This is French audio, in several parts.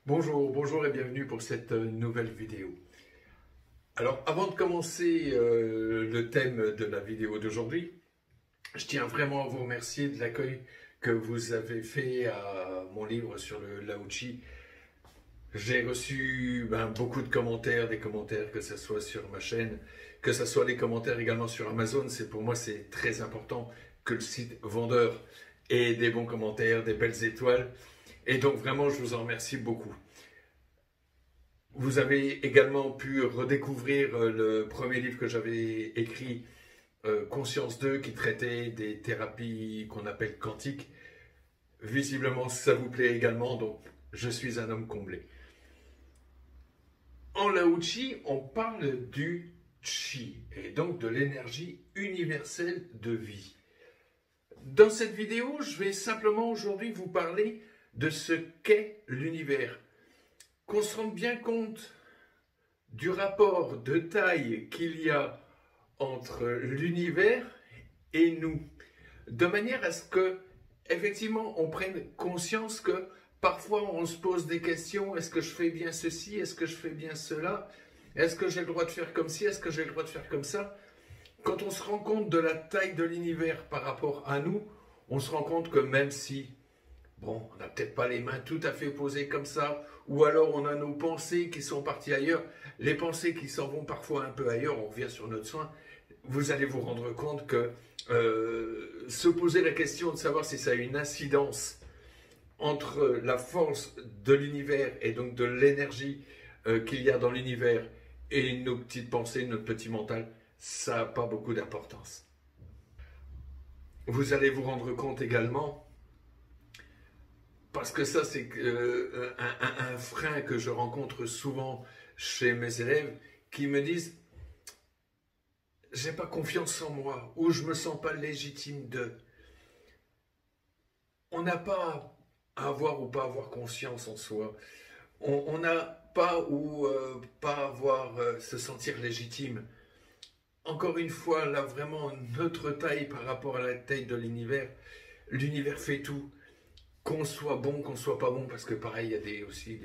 Bonjour et bienvenue pour cette nouvelle vidéo. Alors avant de commencer le thème de la vidéo d'aujourd'hui, je tiens vraiment à vous remercier de l'accueil que vous avez fait à mon livre sur le Lao Chi. J'ai reçu beaucoup de commentaires, des commentaires que ce soit sur ma chaîne, que ce soit les commentaires également sur Amazon. Pour moi c'est très important que le site vendeur ait des bons commentaires, des belles étoiles. Et donc vraiment, je vous en remercie beaucoup. Vous avez également pu redécouvrir le premier livre que j'avais écrit, Conscience 2, qui traitait des thérapies qu'on appelle quantiques. Visiblement, ça vous plaît également, donc je suis un homme comblé. En Lao Chi, on parle du Chi, et donc de l'énergie universelle de vie. Dans cette vidéo, je vais simplement aujourd'hui vous parler de ce qu'est l'univers. Qu'on se rende bien compte du rapport de taille qu'il y a entre l'univers et nous, de manière à ce que, effectivement, on prenne conscience que parfois on se pose des questions. Est-ce que je fais bien ceci? Est-ce que je fais bien cela? Est-ce que j'ai le droit de faire comme ci? Est-ce que j'ai le droit de faire comme ça? Quand on se rend compte de la taille de l'univers par rapport à nous, on se rend compte que même si on n'a peut-être pas les mains tout à fait posées comme ça, ou alors on a nos pensées qui sont parties ailleurs, les pensées qui s'en vont parfois un peu ailleurs, on revient sur notre soin, vous allez vous rendre compte que se poser la question de savoir si ça a une incidence entre la force de l'univers et donc de l'énergie qu'il y a dans l'univers et nos petites pensées, notre petit mental, ça n'a pas beaucoup d'importance. Vous allez vous rendre compte également, parce que ça c'est un frein que je rencontre souvent chez mes élèves qui me disent « j'ai pas confiance en moi » ou « je me sens pas légitime de ». On n'a pas à avoir ou pas avoir conscience en soi. On n'a pas ou pas avoir se sentir légitime. Encore une fois, là vraiment notre taille par rapport à la taille de l'univers, l'univers fait tout. Qu'on soit bon, qu'on soit pas bon, parce que pareil, il y a aussi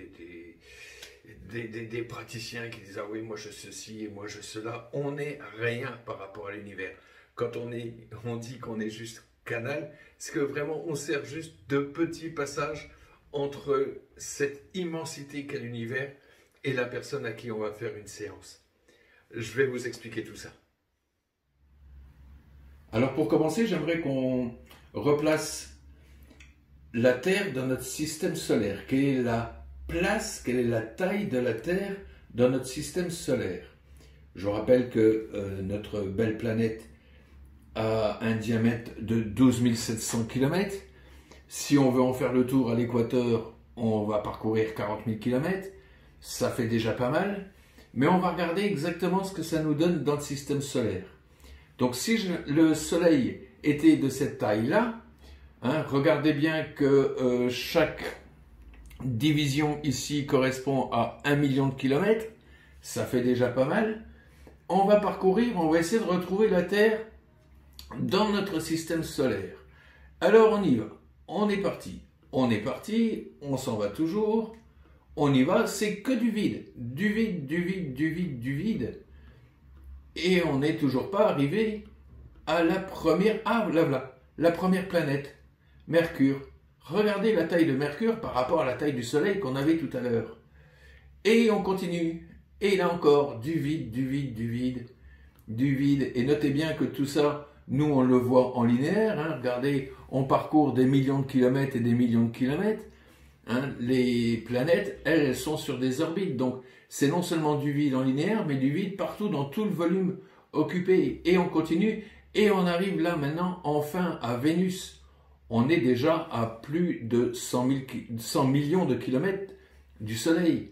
des praticiens qui disent « ah oui, moi je ceci et moi je cela ». On n'est rien par rapport à l'univers. Quand on dit qu'on est juste canal, c'est que vraiment on sert juste de petit passage entre cette immensité qu'est l'univers et la personne à qui on va faire une séance. Je vais vous expliquer tout ça. Alors pour commencer, j'aimerais qu'on replace la Terre dans notre système solaire. Quelle est la place, quelle est la taille de la Terre dans notre système solaire? Je rappelle que notre belle planète a un diamètre de 12 700 km. Si on veut en faire le tour à l'équateur, on va parcourir 40 000 km. Ça fait déjà pas mal. Mais on va regarder exactement ce que ça nous donne dans le système solaire. Donc si le Soleil était de cette taille-là, regardez bien que chaque division ici correspond à 1 million de kilomètres. Ça fait déjà pas mal. On va parcourir, on va essayer de retrouver la Terre dans notre système solaire. Alors on y va. On est parti. On est parti, on s'en va toujours. On y va, c'est que du vide. Du vide, du vide, du vide, du vide. Et on n'est toujours pas arrivé à la première... Ah, là, la première planète. Mercure. Regardez la taille de Mercure par rapport à la taille du Soleil qu'on avait tout à l'heure. Et on continue. Et là encore, du vide, du vide, du vide, du vide. Et notez bien que tout ça, nous on le voit en linéaire. Regardez, on parcourt des millions de kilomètres et des millions de kilomètres. Les planètes, elles sont sur des orbites. Donc c'est non seulement du vide en linéaire, mais du vide partout dans tout le volume occupé. Et on continue. Et on arrive là maintenant, enfin, à Vénus. On est déjà à plus de 100 millions de kilomètres du Soleil.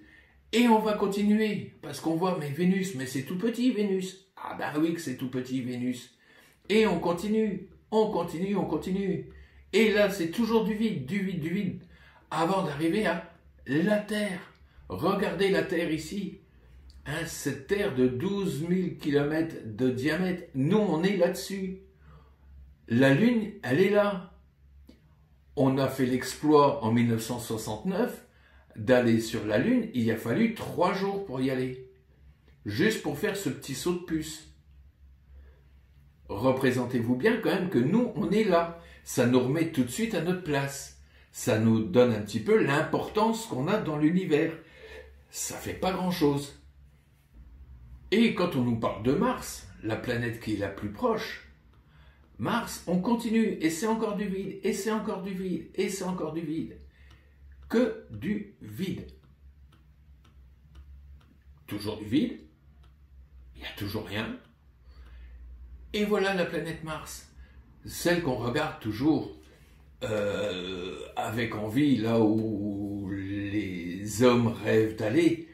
Et on va continuer, parce qu'on voit, mais Vénus, mais c'est tout petit Vénus. Ah ben oui que c'est tout petit Vénus. Et on continue, on continue, on continue. Et là, c'est toujours du vide, du vide, du vide. Avant d'arriver à la Terre. Regardez la Terre ici. Cette Terre de 12 000 km de diamètre. Nous, on est là-dessus. La Lune, elle est là. On a fait l'exploit en 1969 d'aller sur la Lune, il a fallu 3 jours pour y aller. Juste pour faire ce petit saut de puce. Représentez-vous bien quand même que nous, on est là. Ça nous remet tout de suite à notre place. Ça nous donne un petit peu l'importance qu'on a dans l'univers. Ça fait pas grand-chose. Et quand on nous parle de Mars, la planète qui est la plus proche, Mars, on continue, et c'est encore du vide, et c'est encore du vide, et c'est encore du vide. Que du vide. Toujours du vide, il n'y a toujours rien. Et voilà la planète Mars, celle qu'on regarde toujours avec envie, là où les hommes rêvent d'aller.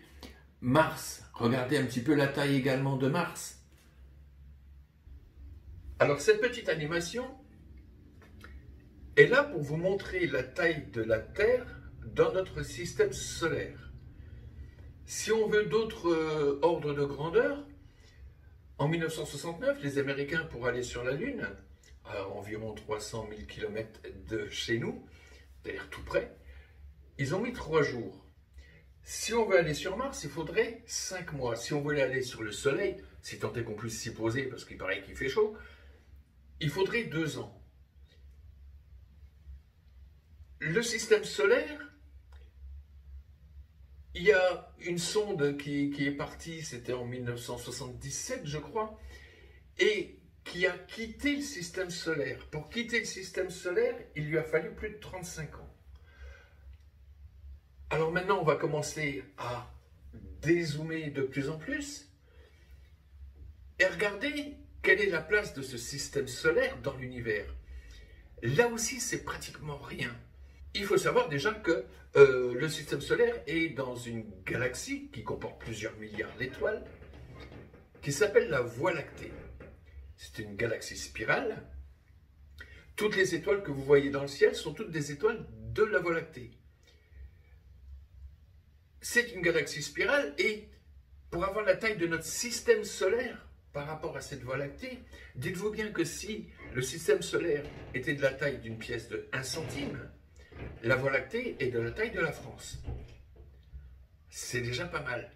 Mars, regardez un petit peu la taille également de Mars. Alors cette petite animation est là pour vous montrer la taille de la Terre dans notre système solaire. Si on veut d'autres ordres de grandeur, en 1969, les Américains, pour aller sur la Lune, à environ 300 000 km de chez nous, c'est-à-dire tout près, ils ont mis 3 jours. Si on veut aller sur Mars, il faudrait 5 mois. Si on veut aller sur le Soleil, si tant est qu'on puisse s'y poser, parce qu'il paraît qu'il fait chaud, il faudrait 2 ans. Le système solaire, il y a une sonde qui est partie, c'était en 1977 je crois, et qui a quitté le système solaire. Pour quitter le système solaire, il lui a fallu plus de 35 ans. Alors maintenant, on va commencer à dézoomer de plus en plus et regarder quelle est la place de ce système solaire dans l'univers. Là aussi, c'est pratiquement rien. Il faut savoir déjà que le système solaire est dans une galaxie qui comporte plusieurs milliards d'étoiles, qui s'appelle la Voie lactée. C'est une galaxie spirale. Toutes les étoiles que vous voyez dans le ciel sont toutes des étoiles de la Voie lactée. C'est une galaxie spirale et pour avoir la taille de notre système solaire par rapport à cette Voie lactée, dites-vous bien que si le système solaire était de la taille d'une pièce de 1 centime, la Voie lactée est de la taille de la France. C'est déjà pas mal.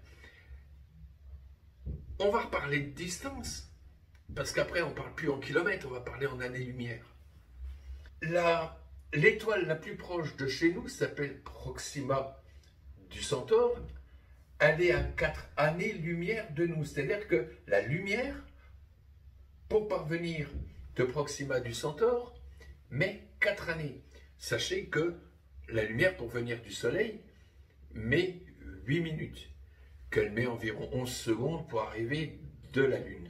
On va reparler de distance, parce qu'après on ne parle plus en kilomètres, on va parler en années-lumière. L'étoile la plus proche de chez nous s'appelle Proxima du Centaure. Elle est à 4 années-lumière de nous. C'est-à-dire que la lumière, pour parvenir de Proxima du Centaure, met 4 années. Sachez que la lumière, pour venir du Soleil, met 8 minutes, qu'elle met environ 11 secondes pour arriver de la Lune.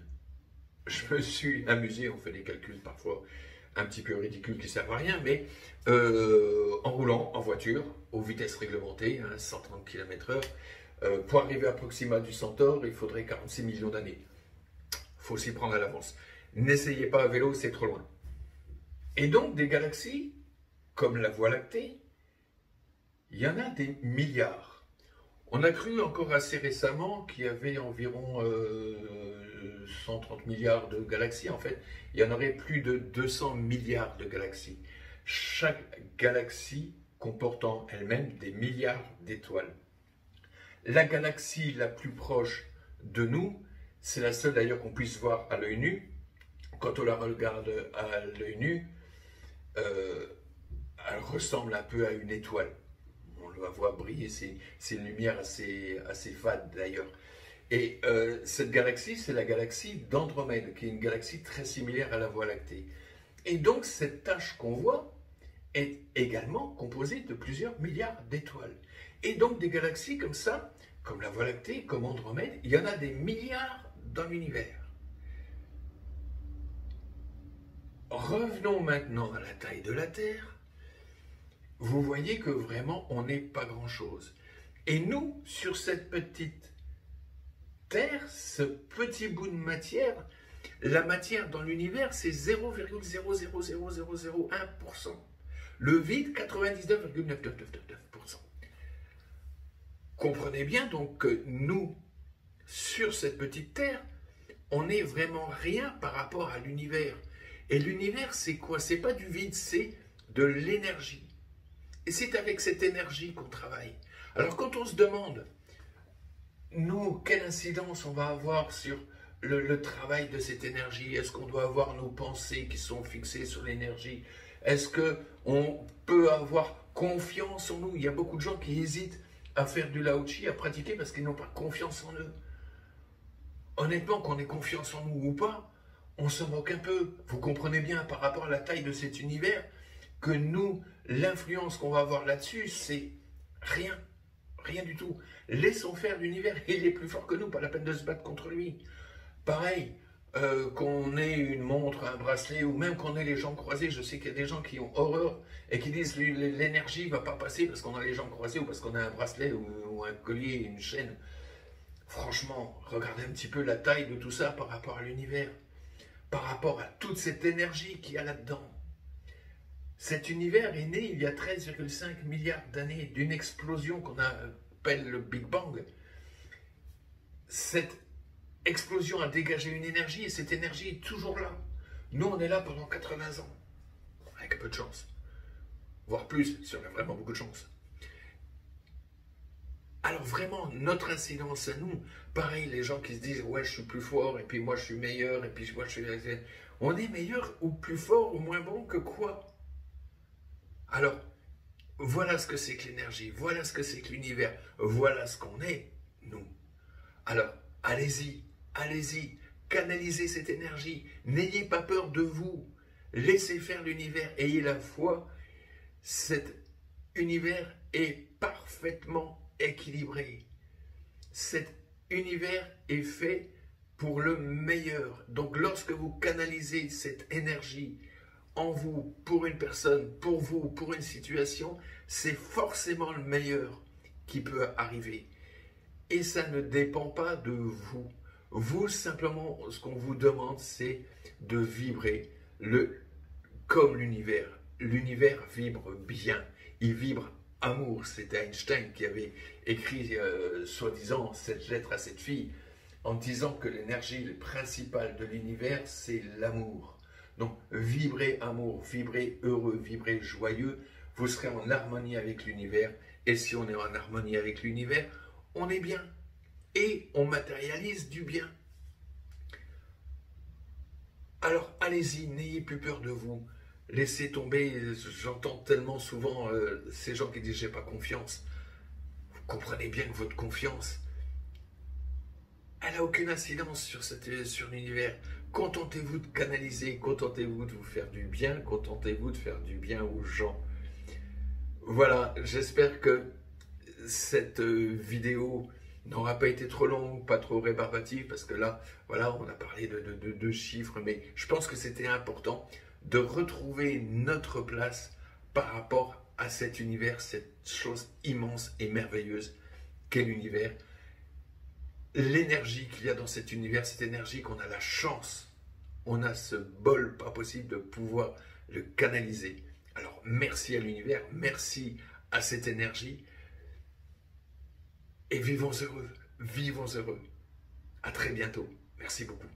Je me suis amusé, on fait des calculs parfois un petit peu ridicules qui ne servent à rien, mais en roulant en voiture, aux vitesses réglementées, 130 km/h, pour arriver à Proxima du Centaure, il faudrait 46 millions d'années. Il faut s'y prendre à l'avance. N'essayez pas à vélo, c'est trop loin. Et donc, des galaxies, comme la Voie lactée, il y en a des milliards. On a cru encore assez récemment qu'il y avait environ 130 milliards de galaxies. En fait, il y en aurait plus de 200 milliards de galaxies. Chaque galaxie comportant elle-même des milliards d'étoiles. La galaxie la plus proche de nous, c'est la seule d'ailleurs qu'on puisse voir à l'œil nu. Quand on la regarde à l'œil nu, elle ressemble un peu à une étoile. On la voit briller, c'est une lumière assez fade d'ailleurs. Et cette galaxie, c'est la galaxie d'Andromède, qui est une galaxie très similaire à la Voie lactée. Et donc cette tache qu'on voit est également composée de plusieurs milliards d'étoiles. Et donc des galaxies comme ça, comme la Voie lactée, comme Andromède, il y en a des milliards dans l'univers. Revenons maintenant à la taille de la Terre. Vous voyez que vraiment on n'est pas grand-chose. Et nous, sur cette petite Terre, ce petit bout de matière, la matière dans l'univers, c'est 0,0000001%. Le vide, 99,9999%. Comprenez bien donc que nous, sur cette petite Terre, on n'est vraiment rien par rapport à l'univers. Et l'univers, c'est quoi? C'est pas du vide, c'est de l'énergie. Et c'est avec cette énergie qu'on travaille. Alors quand on se demande, nous, quelle incidence on va avoir sur le travail de cette énergie? Est-ce qu'on doit avoir nos pensées qui sont fixées sur l'énergie? Est-ce qu'on peut avoir confiance en nous? Il y a beaucoup de gens qui hésitent à faire du Lao Chi, à pratiquer parce qu'ils n'ont pas confiance en eux. Honnêtement, qu'on ait confiance en nous ou pas, on se moque un peu. Vous comprenez bien par rapport à la taille de cet univers que nous, l'influence qu'on va avoir là-dessus, c'est rien. Rien du tout. Laissons faire l'univers. Il est plus fort que nous, pas la peine de se battre contre lui. Pareil, qu'on ait une montre, un bracelet, ou même qu'on ait les jambes croisées. Je sais qu'il y a des gens qui ont horreur et qui disent l'énergie ne va pas passer parce qu'on a les jambes croisées ou parce qu'on a un bracelet ou un collier, une chaîne. Franchement, regardez un petit peu la taille de tout ça par rapport à l'univers, par rapport à toute cette énergie qu'il y a là-dedans. Cet univers est né il y a 13,5 milliards d'années d'une explosion qu'on appelle le Big Bang. Cette explosion a dégagé une énergie et cette énergie est toujours là. Nous, on est là pendant 80 ans, avec un peu de chance, voire plus, si on a vraiment beaucoup de chance. Alors vraiment, notre incidence à nous, pareil, les gens qui se disent « ouais, je suis plus fort, et puis moi je suis meilleur, et puis moi je suis... » On est meilleur ou plus fort ou moins bon que quoi? Alors, voilà ce que c'est que l'énergie, voilà ce que c'est que l'univers, voilà ce qu'on est, nous. Alors, allez-y, allez-y, canalisez cette énergie, n'ayez pas peur de vous, laissez faire l'univers, ayez la foi, cet univers est parfaitement équilibré. Cet univers est fait pour le meilleur. Donc lorsque vous canalisez cette énergie en vous, pour une personne, pour vous, pour une situation, c'est forcément le meilleur qui peut arriver. Et ça ne dépend pas de vous. Vous, simplement, ce qu'on vous demande, c'est de vibrer comme l'univers. L'univers vibre bien. Il vibre amour. C'était Einstein qui avait écrit, soi-disant, cette lettre à cette fille, en disant que l'énergie principale de l'univers, c'est l'amour. Donc, vibrez amour, vibrez heureux, vibrez joyeux, vous serez en harmonie avec l'univers. Et si on est en harmonie avec l'univers, on est bien. Et on matérialise du bien. Alors, allez-y, n'ayez plus peur de vous. Laissez tomber, j'entends tellement souvent ces gens qui disent « j'ai pas confiance ». Vous comprenez bien que votre confiance, elle n'a aucune incidence sur l'univers. Contentez-vous de canaliser, contentez-vous de vous faire du bien, contentez-vous de faire du bien aux gens. Voilà, j'espère que cette vidéo n'aura pas été trop longue, pas trop rébarbative, parce que là, voilà, on a parlé de chiffres, mais je pense que c'était important de retrouver notre place par rapport à cet univers, cette chose immense et merveilleuse qu'est l'univers. L'énergie qu'il y a dans cet univers, cette énergie qu'on a la chance, on a ce bol pas possible de pouvoir le canaliser. Alors merci à l'univers, merci à cette énergie et vivons heureux, vivons heureux. À très bientôt, merci beaucoup.